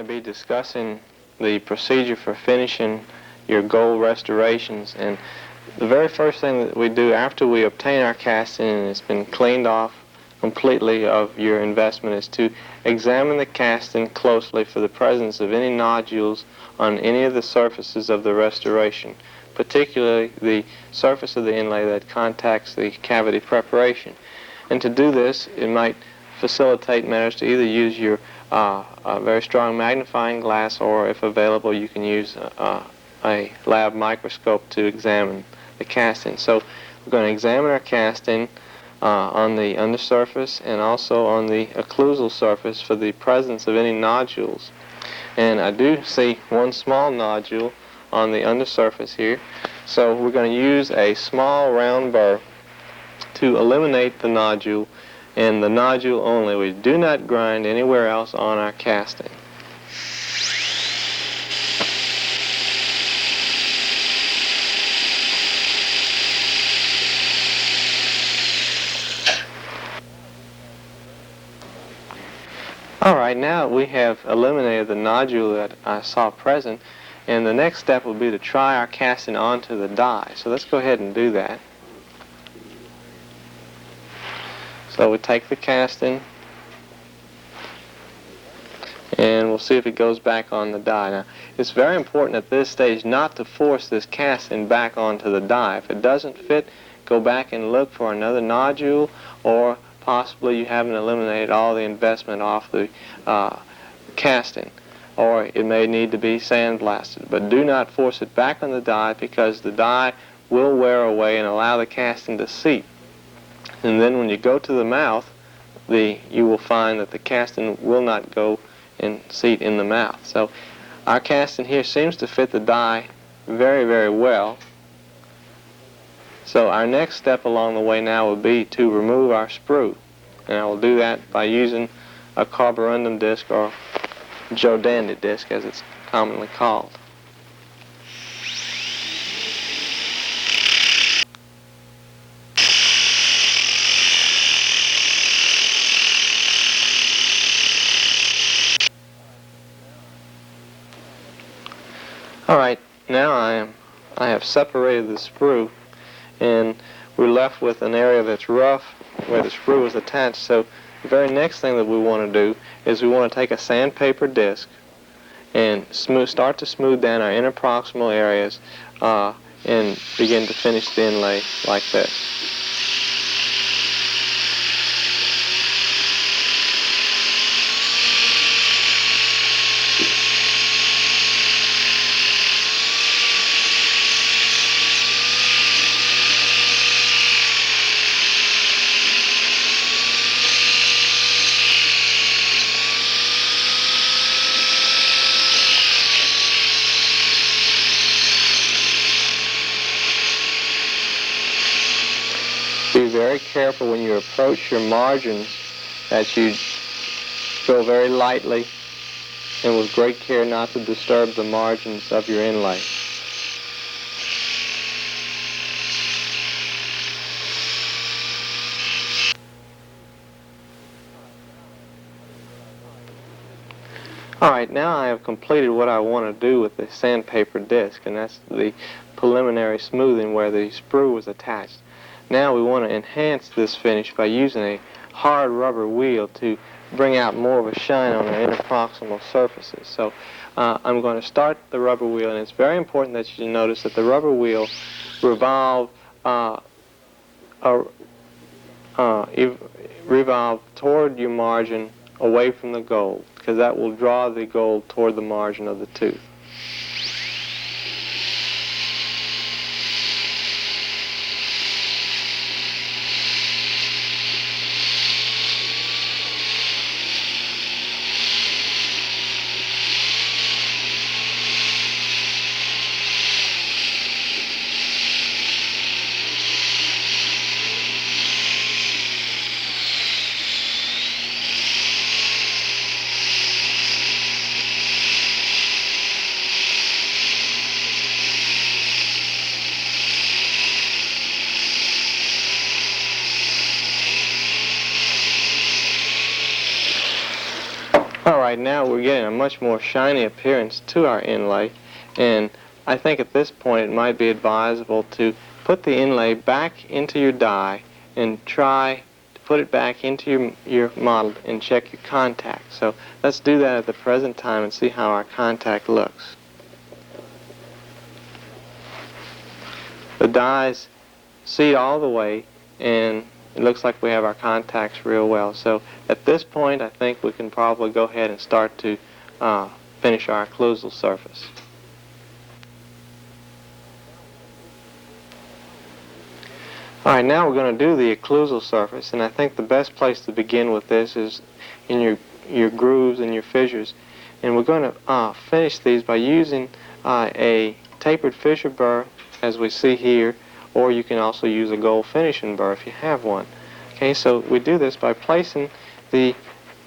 to be discussing the procedure for finishing your gold restorations. And the very first thing that we do after we obtain our casting and it's been cleaned off completely of your investment is to examine the casting closely for the presence of any nodules on any of the surfaces of the restoration, particularly the surface of the inlay that contacts the cavity preparation. And to do this, it might facilitate matters to either use your a very strong magnifying glass, or if available you can use a lab microscope to examine the casting. So we're going to examine our casting on the undersurface and also on the occlusal surface for the presence of any nodules. And I do see one small nodule on the undersurface here, so we're going to use a small round burr to eliminate the nodule, and the nodule only. We do not grind anywhere else on our casting. All right, now we have eliminated the nodule that I saw present, and the next step will be to try our casting onto the die. So let's go ahead and do that. So we take the casting and we'll see if it goes back on the die. Now, it's very important at this stage not to force this casting back onto the die. If it doesn't fit, go back and look for another nodule, or possibly you haven't eliminated all the investment off the casting, or it may need to be sandblasted. But do not force it back on the die, because the die will wear away and allow the casting to seat. And then when you go to the mouth, you will find that the casting will not go and seat in the mouth. So our casting here seems to fit the die very, very well. So our next step along the way now would be to remove our sprue. And I will do that by using a carborundum disc, or Joe Dandy disc as it's commonly called. All right, now I have separated the sprue, and we're left with an area that's rough where the sprue is attached. So the very next thing that we want to do is we want to take a sandpaper disc and start to smooth down our interproximal areas and begin to finish the inlay like this. Be very careful when you approach your margins that you go very lightly and with great care not to disturb the margins of your inlay. Alright, now I have completed what I want to do with the sandpaper disc, and that's the preliminary smoothing where the sprue was attached. Now we want to enhance this finish by using a hard rubber wheel to bring out more of a shine on the interproximal surfaces. So I'm going to start the rubber wheel, and it's very important that you notice that the rubber wheel revolve toward your margin away from the gold, because that will draw the gold toward the margin of the tooth. Alright, now we're getting a much more shiny appearance to our inlay, and I think at this point it might be advisable to put the inlay back into your die and try to put it back into your model and check your contact. So let's do that at the present time and see how our contact looks. The die's seat all the way, and it looks like we have our contacts real well. So at this point, I think we can probably go ahead and start to finish our occlusal surface. Alright, now we're going to do the occlusal surface, and I think the best place to begin with this is in your grooves and your fissures. And we're going to finish these by using a tapered fissure burr, as we see here, or you can also use a gold finishing burr if you have one. Okay, so we do this by placing the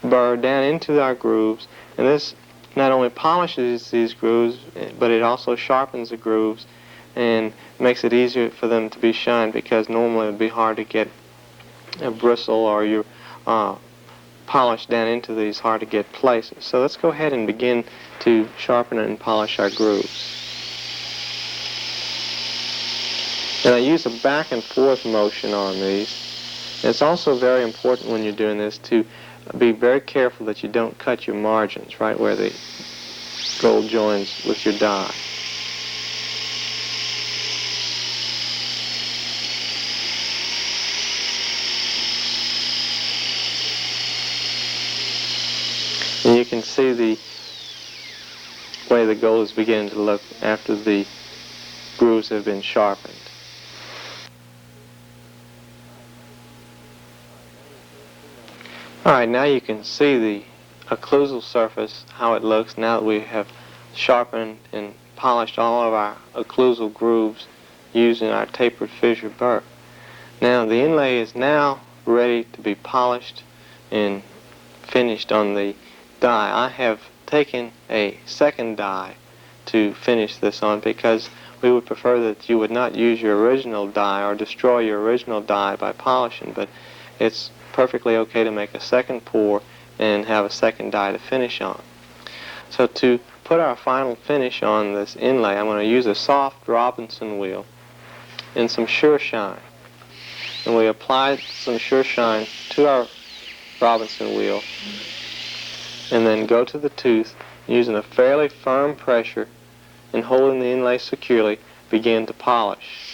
burr down into our grooves, and this not only polishes these grooves, but it also sharpens the grooves and makes it easier for them to be shined, because normally it would be hard to get a bristle or your polish down into these hard to get places. So let's go ahead and begin to sharpen and polish our grooves. And I use a back and forth motion on these. And it's also very important when you're doing this to be very careful that you don't cut your margins right where the gold joins with your die. And you can see the way the gold is beginning to look after the grooves have been sharpened. Alright, now you can see the occlusal surface, how it looks now that we have sharpened and polished all of our occlusal grooves using our tapered fissure burr. Now the inlay is now ready to be polished and finished on the die. I have taken a second die to finish this on because we would prefer that you would not use your original die or destroy your original die by polishing, but it's perfectly okay to make a second pour and have a second die to finish on. So to put our final finish on this inlay, I'm going to use a soft Robinson wheel and some Sure Shine. And we apply some Sure Shine to our Robinson wheel and then go to the tooth using a fairly firm pressure and holding the inlay securely, begin to polish.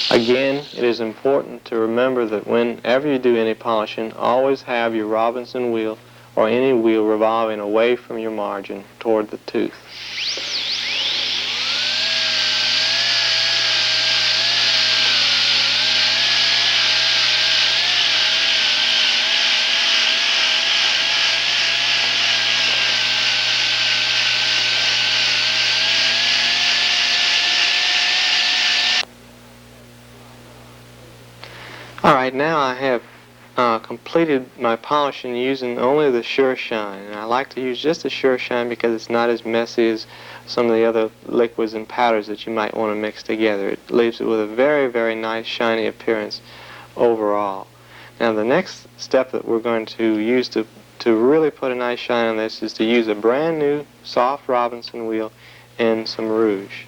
Again, it is important to remember that whenever you do any polishing, always have your Robinson wheel or any wheel revolving away from your margin toward the tooth. Alright, now I have completed my polishing using only the Sure Shine. And I like to use just the Sure Shine because it's not as messy as some of the other liquids and powders that you might want to mix together. It leaves it with a very, very nice shiny appearance overall. Now the next step that we're going to use to really put a nice shine on this is to use a brand new soft Robinson wheel and some rouge.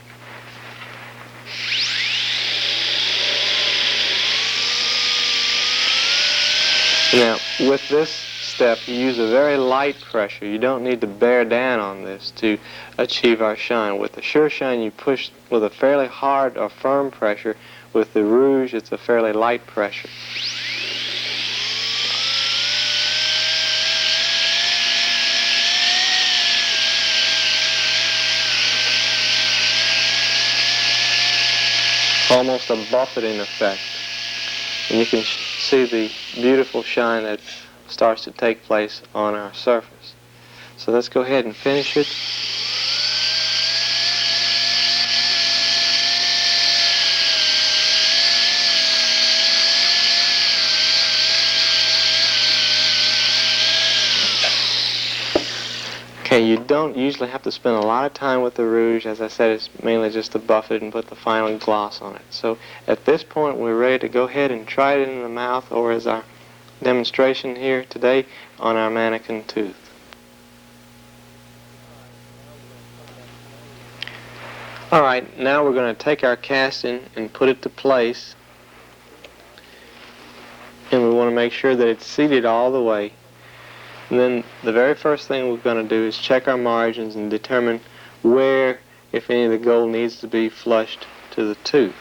Now, with this step, you use a very light pressure. You don't need to bear down on this to achieve our shine. With the Sure Shine, you push with a fairly hard or firm pressure. With the rouge, it's a fairly light pressure. Almost a buffeting effect. And you can see the beautiful shine that starts to take place on our surface. So let's go ahead and finish it. Okay, you don't usually have to spend a lot of time with the rouge. As I said, it's mainly just to buff it and put the final gloss on it. So at this point, we're ready to go ahead and try it in the mouth, or as our demonstration here today, on our mannequin tooth. Alright, now we're going to take our casting and put it to place. And we want to make sure that it's seated all the way. And then the very first thing we're going to do is check our margins and determine where, if any, the gold needs to be flushed to the tooth.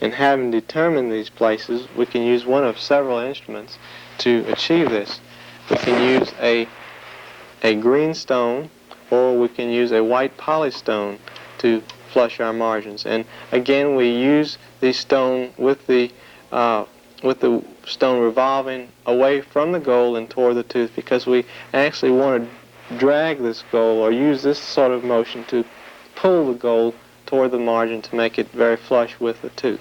And having determined these places, we can use one of several instruments to achieve this. We can use a green stone, or we can use a white polystone to flush our margins. And again, we use the stone with the stone revolving away from the gold and toward the tooth, because we actually want to drag this gold, or use this sort of motion to pull the gold toward the margin to make it very flush with the tooth.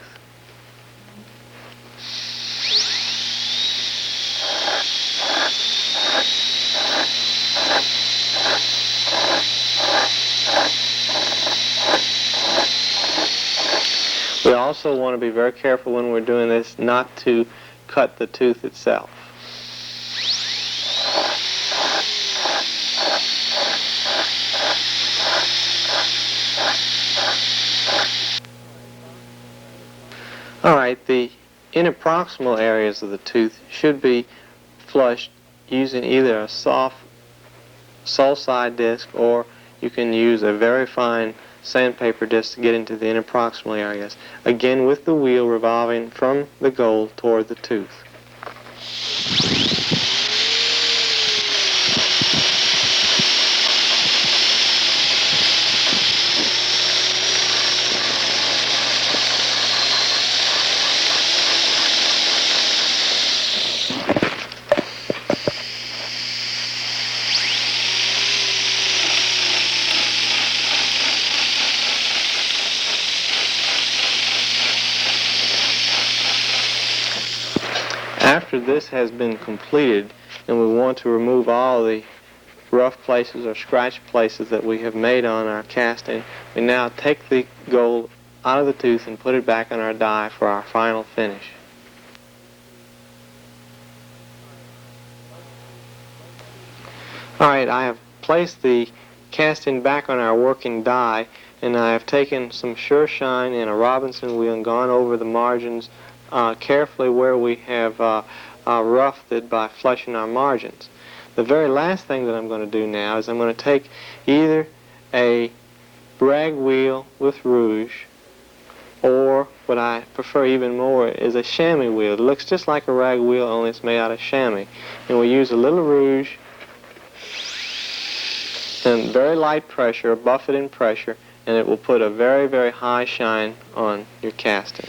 We also want to be very careful when we're doing this not to cut the tooth itself. Alright, the interproximal areas of the tooth should be flushed using either a soft sulcide disc, or you can use a very fine sandpaper disc to get into the interproximal areas. Again, with the wheel revolving from the gold toward the tooth. After this has been completed, and we want to remove all the rough places or scratch places that we have made on our casting, we now take the gold out of the tooth and put it back on our die for our final finish. Alright, I have placed the casting back on our working die, and I have taken some Sure Shine and a Robinson wheel and gone over the margins carefully where we have roughed it by flushing our margins. The very last thing that I'm going to do now is I'm going to take either a rag wheel with rouge, or what I prefer even more is a chamois wheel. It looks just like a rag wheel, only it's made out of chamois. And we use a little rouge and very light pressure, buffeting pressure, and it will put a very, very high shine on your casting.